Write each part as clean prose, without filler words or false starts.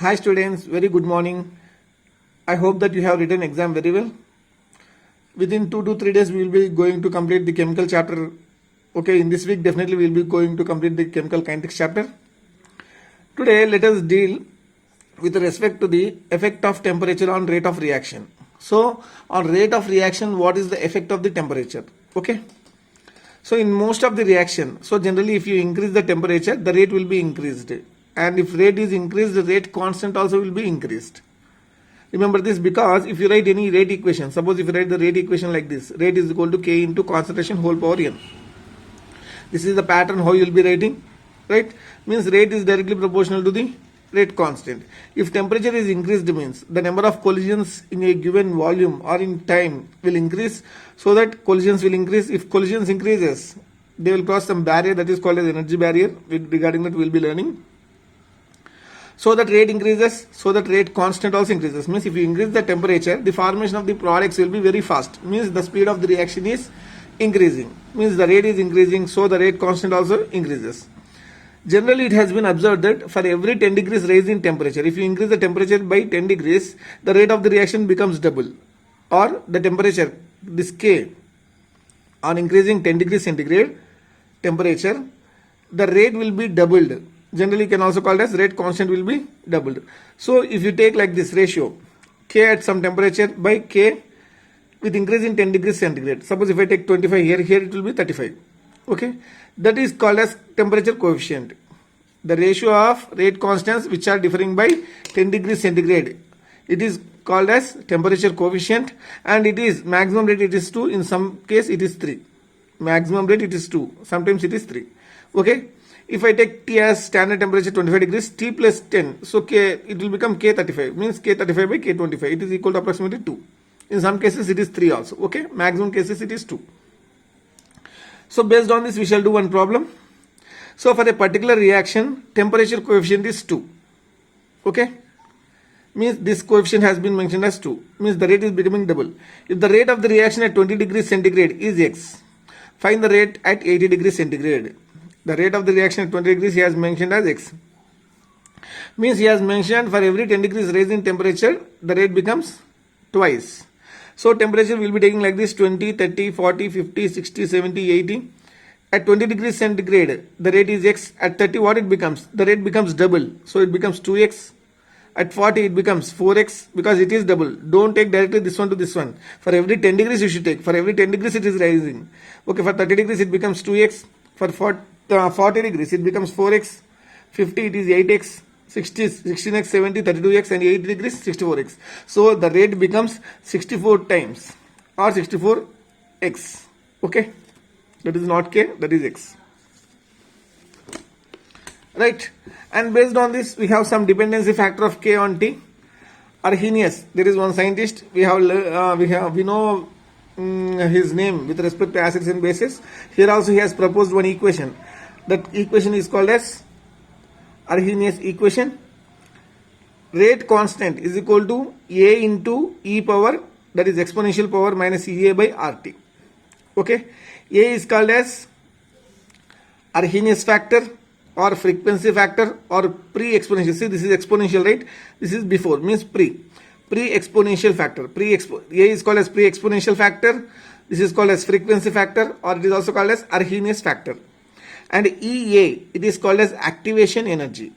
Hi students, very good morning. I hope that you have written exam very well. Within 2 to 3 days we will be going to complete the chemical chapter. Okay, in this week definitely we will be going to complete the chemical kinetics chapter. Today let us deal with respect to the effect of temperature on rate of reaction. So on rate of reaction, what is the effect of the temperature? Okay. So in most of the reaction, so generally if you increase the temperature, the rate will be increased. And if rate is increased, the rate constant also will be increased. Remember this because if you write any rate equation, suppose if you write the rate equation like this, rate is equal to K into concentration whole power N. This is the pattern how you will be writing, right? Means rate is directly proportional to the rate constant. If temperature is increased, means the number of collisions in a given volume or in time will increase, so that collisions will increase. If collisions increases, they will cross some barrier that is called as energy barrier. Regarding that we will be learning. So that rate increases, so that rate constant also increases. Means if you increase the temperature, the formation of the products will be very fast. Means the speed of the reaction is increasing. Means the rate is increasing, so the rate constant also increases. Generally, it has been observed that for every 10 degrees rise in temperature, if you increase the temperature by 10 degrees, the rate of the reaction becomes double. Or the temperature, this K, on increasing 10 degrees centigrade temperature, the rate will be doubled. Generally, can also called as rate constant will be doubled. So, if you take like this ratio, K at some temperature by K with increase in 10 degrees centigrade. Suppose if I take 25 here it will be 35. Okay, that is called as temperature coefficient. The ratio of rate constants which are differing by 10 degrees centigrade. It is called as temperature coefficient, and it is maximum rate it is 2. In some case it is 3. Maximum rate it is 2. Sometimes it is 3. Okay. If I take T as standard temperature 25 degrees, T plus 10, so K, it will become K35, means K35 by K25, it is equal to approximately 2. In some cases it is 3 also, okay, maximum cases it is 2. So based on this we shall do one problem. So for a particular reaction, temperature coefficient is 2, okay, means this coefficient has been mentioned as 2, means the rate is becoming double. If the rate of the reaction at 20 degrees centigrade is X, find the rate at 80 degrees centigrade. The rate of the reaction at 20 degrees he has mentioned as X. Means he has mentioned for every 10 degrees rise in temperature, the rate becomes twice. So temperature will be taking like this: 20, 30, 40, 50, 60, 70, 80. At 20 degrees centigrade, the rate is X. At 30, what it becomes? The rate becomes double. So it becomes 2X. At 40, it becomes 4X because it is double. Don't take directly this one to this one. For every 10 degrees you should take. For every 10 degrees it is rising. Okay, for 30 degrees it becomes 2X. For 40 degrees it becomes 4X, 50 it is 8X, 60, 16X, 70, 32X, and 80 degrees 64X. So the rate becomes 64 times or 64X. Okay, that is not K, that is X. Right, and based on this we have some dependency factor of K on T. Arrhenius, there is one scientist, we know his name with respect to acids and bases. Here also he has proposed one equation. That equation is called as Arrhenius equation. Rate constant is equal to A into E power, that is exponential power minus EA by RT. Okay, A is called as Arrhenius factor or frequency factor or pre-exponential. See, this is exponential, right? This is before, means pre-exponential factor. A is called as pre-exponential factor. This is called as frequency factor, or it is also called as Arrhenius factor. And EA, it is called as activation energy.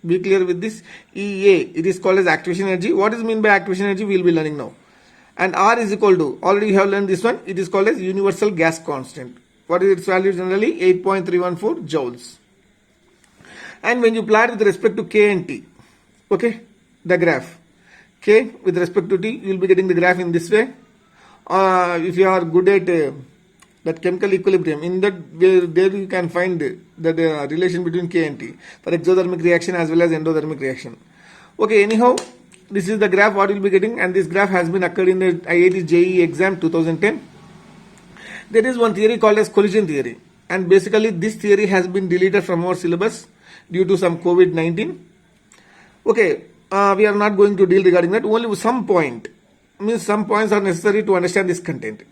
Be clear with this. EA, it is called as activation energy. What is meant by activation energy? We will be learning now. And R is equal to, already you have learned this one, it is called as universal gas constant. What is its value generally? 8.314 joules. And when you plot with respect to K and T, okay, the graph, K with respect to T, you will be getting the graph in this way. If you are good at that chemical equilibrium, in that there you can find the relation between K and T for exothermic reaction as well as endothermic reaction. Okay, anyhow, this is the graph what you will be getting, and this graph has been occurred in the IIT JEE exam 2010. There is one theory called as collision theory, and basically this theory has been deleted from our syllabus due to some COVID-19. Okay, we are not going to deal regarding that. Only some point, means some points are necessary to understand this content.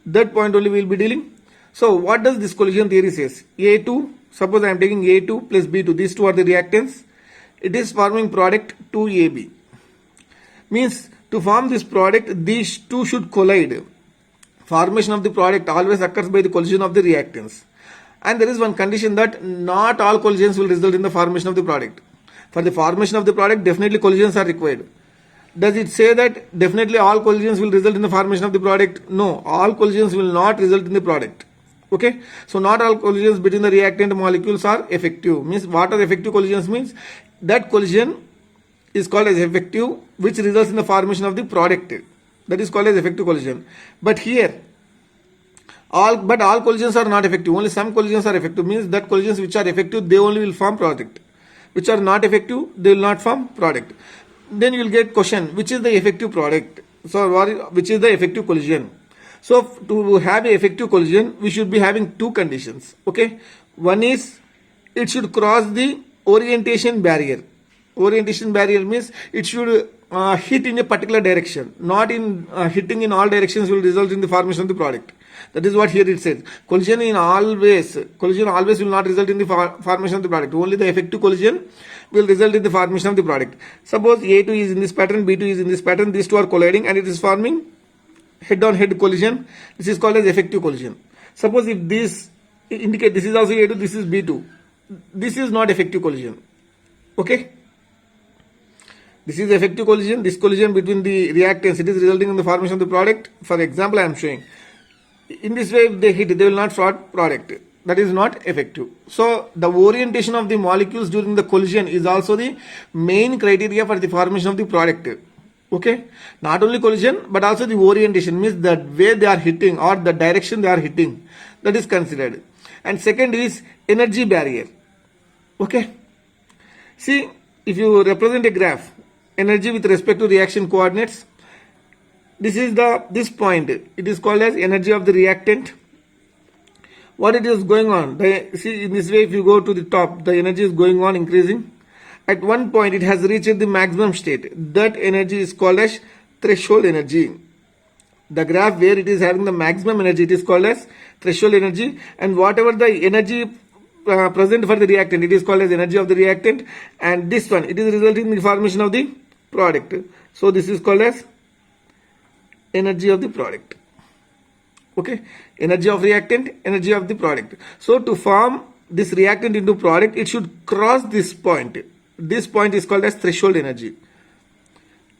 That point only we will be dealing. So what does this collision theory says? A2, suppose I am taking A2 plus B2, these two are the reactants. it is forming product 2AB. Means to form this product, these two should collide. Formation of the product always occurs by the collision of the reactants. And there is one condition that not all collisions will result in the formation of the product. For the formation of the product, definitely collisions are required. Does it say that definitely all collisions will result in the formation of the product? No, all collisions will not result in the product. Okay, so not all collisions between the reactant molecules are effective. Means what are effective collisions? Means that collision is called as effective, which results in the formation of the product. That is called as effective collision. But here, all collisions are not effective. Only some collisions are effective. Means that collisions which are effective, they only will form product. Which are not effective, they will not form product. Then you will get question, which is the effective product? So which is the effective collision? So to have an effective collision, we should be having two conditions. Okay, one is it should cross the orientation barrier. Orientation barrier means it should hit in a particular direction. Not in hitting in all directions will result in the formation of the product. That is what here it says. Collision always will not result in the formation of the product. Only the effective collision will result in the formation of the product. Suppose A2 is in this pattern, B2 is in this pattern. These two are colliding and it is forming head-on-head collision. This is called as effective collision. Suppose if this indicate this is also A2, this is B2. This is not effective collision. Okay. This is effective collision. This collision between the reactants, it is resulting in the formation of the product. For example, I am showing. In this way, if they hit, they will not form product. That is not effective. So the orientation of the molecules during the collision is also the main criteria for the formation of the product. Okay, not only collision but also the orientation, means the way they are hitting or the direction they are hitting, that is considered. And second is energy barrier. Okay, see, if you represent a graph, energy with respect to reaction coordinates, this is this point, it is called as energy of the reactant. What it is going on, see, in this way, if you go to the top, the energy is going on increasing. At one point, it has reached the maximum state. That energy is called as threshold energy. The graph where it is having the maximum energy, it is called as threshold energy. And whatever the energy present for the reactant, it is called as energy of the reactant. And this one, it is resulting in the formation of the product. So this is called as energy of the product. Okay, energy of reactant, energy of the product. So to form this reactant into product, it should cross this point. This point is called as threshold energy.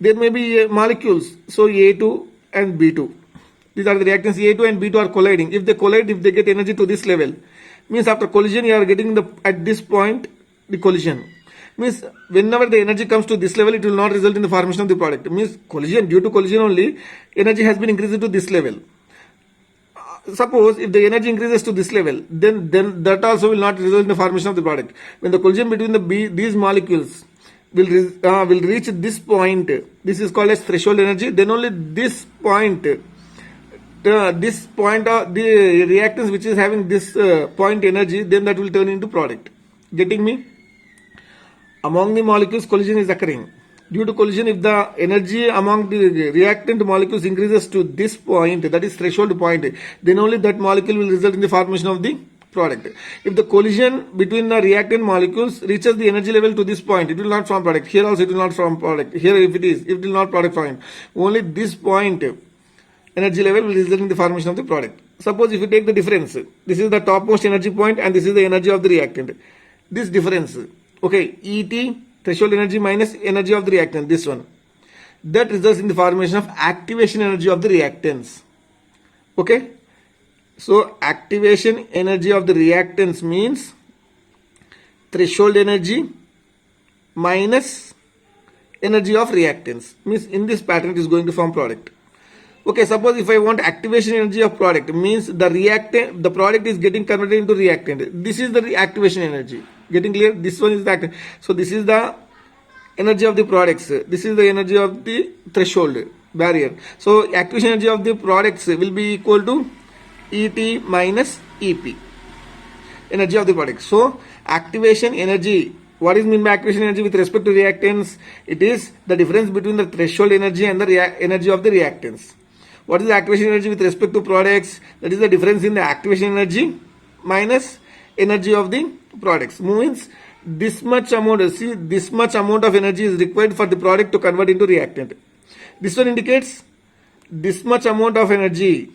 There may be molecules, so A2 and B2. These are the reactants. A2 and B2 are colliding. If they collide, if they get energy to this level, means after collision you are getting at this point the collision. Means whenever the energy comes to this level, it will not result in the formation of the product. Means collision, due to collision only, energy has been increased to this level. Suppose if the energy increases to this level, then that also will not result in the formation of the product. When the collision between these molecules will reach this point, this is called as threshold energy. Then only this point of the reactants which is having this point energy, then that will turn into product. Getting me? Among the molecules, collision is occurring. Due to collision, if the energy among the reactant molecules increases to this point, that is threshold point, then only that molecule will result in the formation of the product. If the collision between the reactant molecules reaches the energy level to this point, it will not form product. Here also it will not form product. Here if it is, it will not product form. Only this point energy level will result in the formation of the product. Suppose if you take the difference, this is the topmost energy point and this is the energy of the reactant. This difference, okay, ET, threshold energy minus energy of the reactant, this one, that results in the formation of activation energy of the reactants. Okay, so activation energy of the reactants means threshold energy minus energy of reactants, means in this pattern it is going to form product. Okay, suppose if I want activation energy of product, means the product is getting converted into reactant. This is the activation energy. Getting clear? This one is the active. So this is the energy of the products. This is the energy of the threshold barrier. So activation energy of the products will be equal to ET minus EP. Energy of the product. So activation energy. What is meant by activation energy with respect to reactants? It is the difference between the threshold energy and the energy of the reactants. What is the activation energy with respect to products? That is the difference in the activation energy minus energy of the products. Means this much amount, see, this much amount of energy is required for the product to convert into reactant. This one indicates this much amount of energy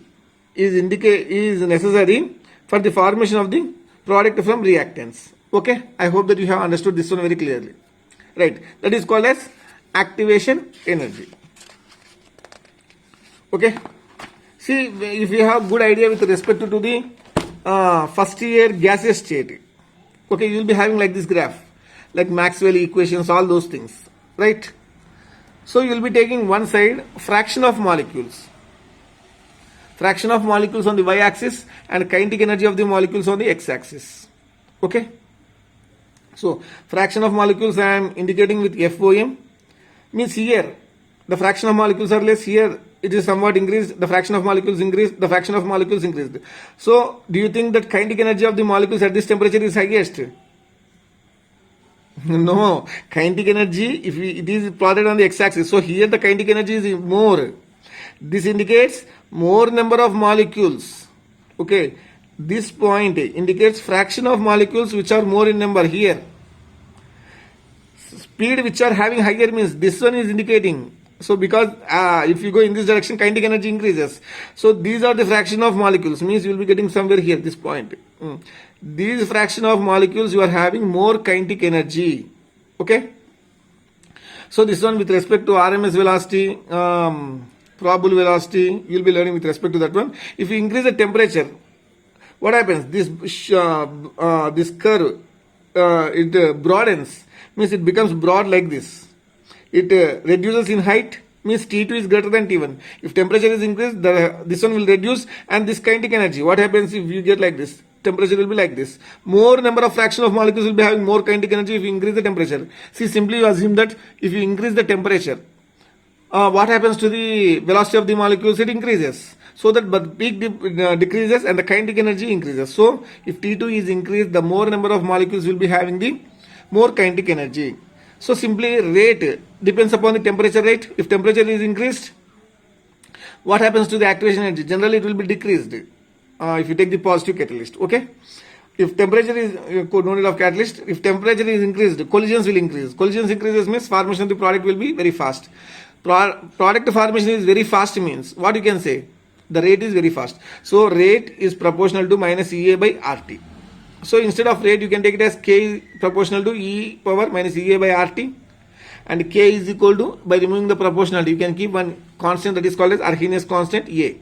is necessary for the formation of the product from reactants. Okay, I hope that you have understood this one very clearly. Right, that is called as activation energy. Okay, see, if you have good idea with respect to the first year gaseous state, okay, you will be having like this graph, like Maxwell equations, all those things, right? So you will be taking one side fraction of molecules on the y-axis and kinetic energy of the molecules on the x-axis. Okay, so fraction of molecules I am indicating with FOM, means here the fraction of molecules are less, here it is somewhat increased, the fraction of molecules increased, the fraction of molecules increased. So do you think that kinetic energy of the molecules at this temperature is highest? No, kinetic energy, if it is plotted on the x-axis, so here the kinetic energy is more. This indicates more number of molecules. Okay, this point indicates fraction of molecules which are more in number here. Speed which are having higher means this one is indicating. So because if you go in this direction, kinetic energy increases. So these are the fraction of molecules, means you will be getting somewhere here, this point. These fraction of molecules you are having more kinetic energy. Okay. So this one with respect to RMS velocity, probable velocity, you will be learning with respect to that one. If you increase the temperature, what happens? This curve, it broadens, means it becomes broad like this. It reduces in height, means T2 is greater than T1. If temperature is increased, this one will reduce, and this kinetic energy, what happens if you get like this? Temperature will be like this. More number of fraction of molecules will be having more kinetic energy if you increase the temperature. See, simply you assume that if you increase the temperature, what happens to the velocity of the molecules? It increases. So that but peak decreases and the kinetic energy increases. So if T2 is increased, the more number of molecules will be having the more kinetic energy. So simply rate depends upon the temperature rate. If temperature is increased, what happens to the activation energy? Generally it will be decreased if you take the positive catalyst. Okay. If temperature is no need of catalyst, if temperature is increased, collisions will increase. Collisions increases means formation of the product will be very fast. Product formation is very fast means what you can say? The rate is very fast. So rate is proportional to minus EA by RT. So instead of rate, you can take it as K proportional to E power minus EA by RT, and K is equal to, by removing the proportionality, you can keep one constant that is called as Arrhenius constant A.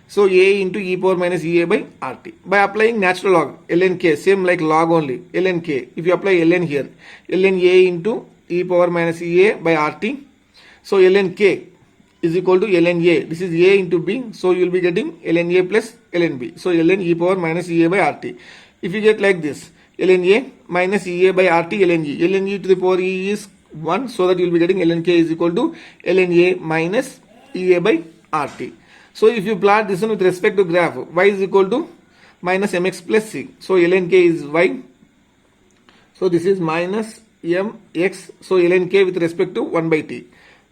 So A into E power minus EA by RT. By applying natural log, ln K, same like log only, ln K. If you apply ln here, ln A into E power minus EA by RT. So ln K is equal to ln A. This is A into B. So you will be getting ln A plus ln B. So ln E power minus EA by RT. If you get like this, ln A minus EA by RT ln E. Ln E to the power E is 1, so that you will be getting ln K is equal to ln A minus EA by RT. So if you plot this one with respect to graph, y is equal to minus mx plus c. So ln K is y. So this is minus mx. So ln K with respect to 1 by t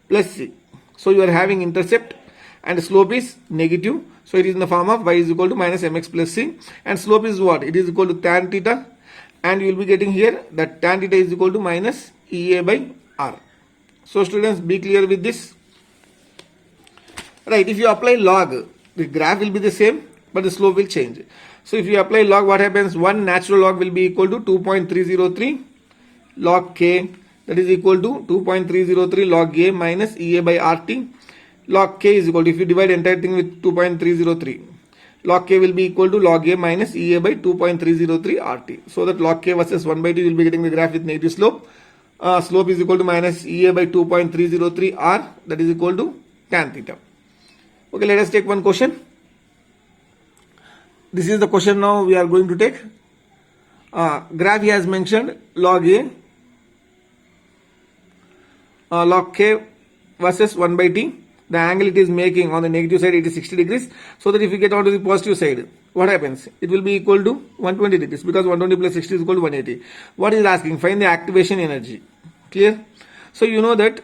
plus c. So you are having intercept and slope is negative. So it is in the form of y is equal to minus mx plus c, and slope is what? It is equal to tan theta, and you will be getting here that tan theta is equal to minus EA by R. So students, be clear with this. Right, if you apply log, the graph will be the same, but the slope will change. So if you apply log, what happens? One natural log will be equal to 2.303 log K, that is equal to 2.303 log A minus EA by RT. Log K is equal to, if you divide entire thing with 2.303, log K will be equal to log A minus EA by 2.303 RT. So that log K versus 1 by 2, you will be getting the graph with negative slope. Slope is equal to minus EA by 2.303 R, that is equal to tan theta. Okay, let us take one question. This is the question now we are going to take. Graph he has mentioned log A, log K versus 1 by T. The angle it is making on the negative side, it is 60 degrees. So that if you get onto the positive side, what happens? It will be equal to 120 degrees, because 120 plus 60 is equal to 180. What is asking? Find the activation energy. Clear? So you know that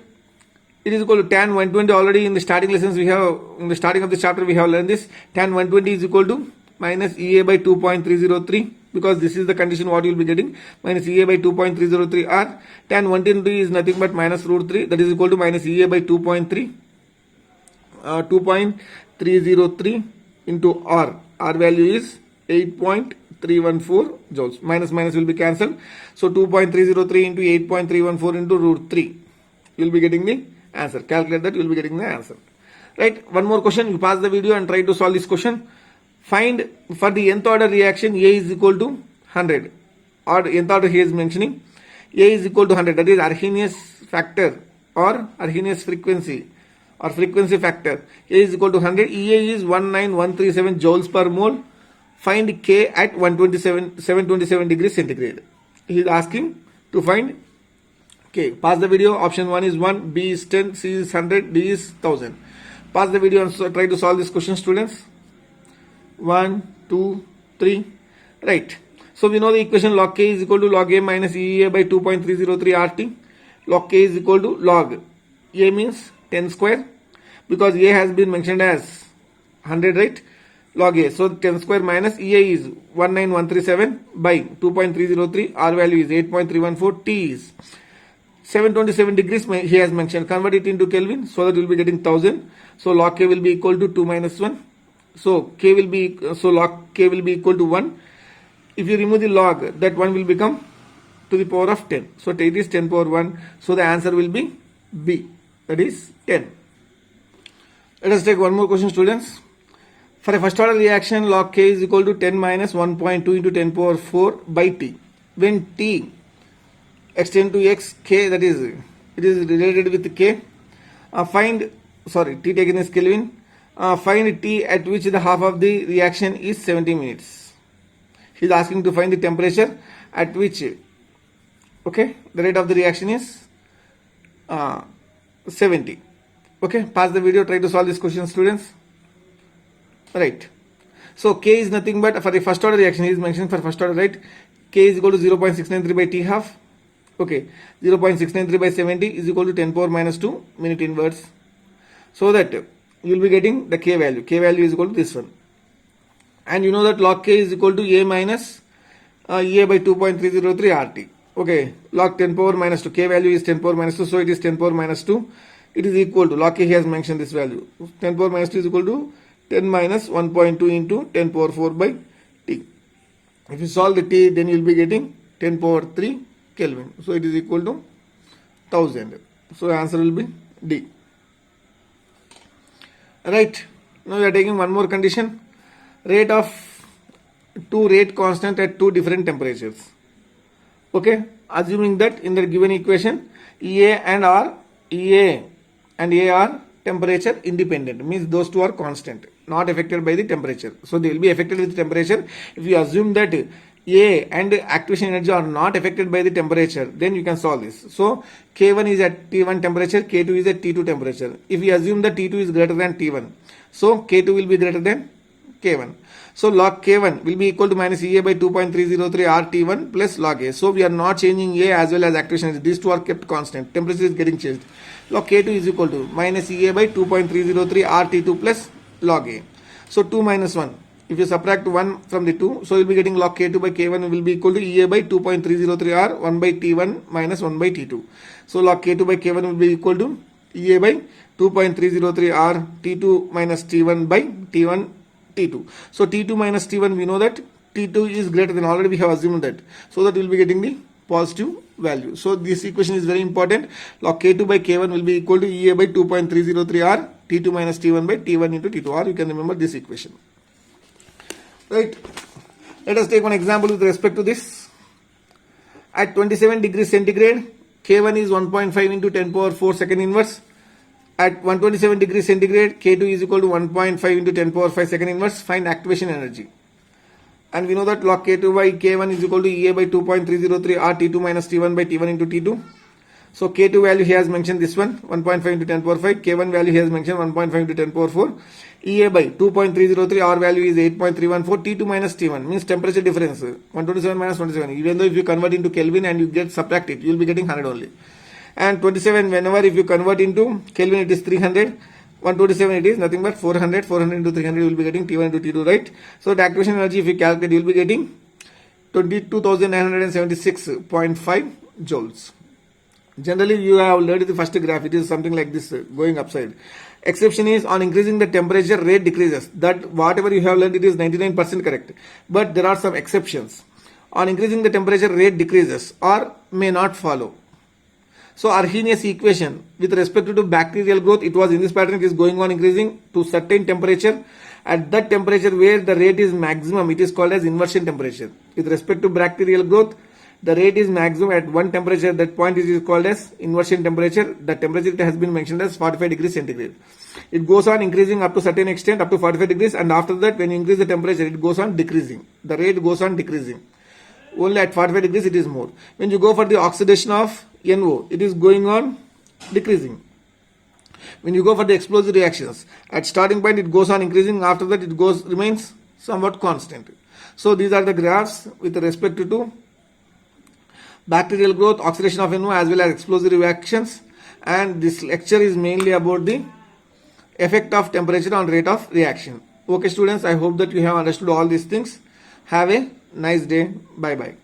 it is equal to tan 120. Already in the starting lessons we have, in the starting of the chapter we have learned this. Tan 120 is equal to minus EA by 2.303 because this is the condition what you will be getting, minus EA by 2.303 R. Tan 110 is nothing but minus root 3, that is equal to minus EA by 2.303 into R. R value is 8.314 joules. Minus minus will be cancelled. So 2.303 into 8.314 into root 3. You will be getting the answer. Calculate that, you will be getting the answer. Right. One more question. You pause the video and try to solve this question. Find for the nth order reaction A is equal to 100. Or nth order he is mentioning A is equal to 100. That is Arrhenius factor or Arrhenius frequency or frequency factor. A is equal to 100. EA is 19137 joules per mole. Find K at 727 degrees centigrade. He is asking to find K. Pause the video. Option 1 is 1, B is 10, C is 100, D is 1000. Pause the video and try to solve this question, students. 1, 2, 3. Right. So we know the equation log K is equal to log A minus EA by 2.303 RT. Log K is equal to log A means 10 square, because A has been mentioned as 100, right? Log A. So 10 square minus EA is 19137 by 2.303. R value is 8.314. T is 727 degrees he has mentioned. Convert it into Kelvin so that you will be getting 1000. So log K will be equal to 2 minus 1. So log K will be equal to 1. If you remove the log, that 1 will become to the power of 10. So it is 10 power 1. So the answer will be B. That is 10. Let us take one more question, students. For a first order reaction, log K is equal to 10 minus 1.2 into 10 power 4 by T. When T extend to X, K, that is, it is related with K. T taken as Kelvin. Find T at which the half of the reaction is 70 minutes. He is asking to find the temperature at which, okay, the rate of the reaction is 70. Okay, pause the video, try to solve this question, students. Right. So K is nothing but for the first order reaction, he is mentioning for first order, right? K is equal to 0.693 by T half. Okay, 0.693 by 70 is equal to 10 power minus 2 minute inverse. So that you will be getting the K value. K value is equal to this one. And you know that log K is equal to A minus EA by 2.303 RT. Okay, log 10 power minus 2. K value is 10 power minus 2. So it is 10 power minus 2. It is equal to, log K he has mentioned this value. 10 power minus 2 is equal to 10 minus 1.2 into 10 power 4 by T. If you solve the T, then you will be getting 10 power 3 Kelvin. So it is equal to 1000. So the answer will be D. Right. Now we are taking one more condition. Rate of two rate constant at two different temperatures. Okay. Assuming that in the given equation, EA and A are temperature independent, means those two are constant, not affected by the temperature. So they will be affected with temperature. If you assume that A and activation energy are not affected by the temperature, then you can solve this. So K1 is at T1 temperature, K2 is at T2 temperature. If we assume that T2 is greater than T1, so K2 will be greater than K1. So log K1 will be equal to minus EA by 2.303 RT1 plus log A. So we are not changing A as well as activation energy. These two are kept constant. Temperature is getting changed. Log K2 is equal to minus EA by 2.303 RT2 plus log A. So 2 minus 1. If you subtract 1 from the 2, so you will be getting log K2 by K1 will be equal to EA by 2.303 R 1 by T1 minus 1 by T2. So log K2 by K1 will be equal to EA by 2.303 R T2 minus T1 by T1 T2. So T2 minus T1, we know that T2 is greater than, already we have assumed that. So that we will be getting the positive value. So this equation is very important. Log K2 by K1 will be equal to EA by 2.303 R T2 minus T1 by T1 into T2 R. You can remember this equation. Right. Let us take one example with respect to this. At 27 degrees centigrade, K1 is 1.5 into 10 power 4 second inverse. At 127 degrees centigrade, K2 is equal to 1.5 into 10 power 5 second inverse. Find activation energy. And we know that log K2 by K1 is equal to EA by 2.303 R T2 minus T1 by T1 into T2. So K2 value he has mentioned this one, 1.5 into 10 power 5. K1 value he has mentioned 1.5 into 10 power 4. EA by 2.303, R value is 8.314. T2 minus T1 means temperature difference, 127 minus 27. Even though if you convert into Kelvin and you get subtract it, you will be getting 100 only. And 27, whenever if you convert into Kelvin, it is 300. 127, it is nothing but 400. 400 into 300, you will be getting T1 into T2, right? So the activation energy, if you calculate, you will be getting 22,976.5 joules. Generally, you have already the first graph. It is something like this, going upside. Exception is on increasing the temperature, rate decreases. That whatever you have learned, it is 99% correct. But there are some exceptions. On increasing the temperature, rate decreases or may not follow. So Arrhenius equation with respect to bacterial growth, it was in this pattern. It is going on increasing to certain temperature. At that temperature where the rate is maximum, it is called as inversion temperature. With respect to bacterial growth, the rate is maximum at one temperature. That point is called as inversion temperature. The temperature has been mentioned as 45 degrees centigrade. It goes on increasing up to certain extent, up to 45 degrees, and after that, when you increase the temperature, it goes on decreasing. The rate goes on decreasing. Only at 45 degrees it is more. When you go for the oxidation of NO, it is going on decreasing. When you go for the explosive reactions, at starting point it goes on increasing, after that it remains somewhat constant. So these are the graphs with respect to bacterial growth, oxidation of NO, as well as explosive reactions. And this lecture is mainly about the effect of temperature on rate of reaction. Okay students, I hope that you have understood all these things. Have a nice day. Bye bye.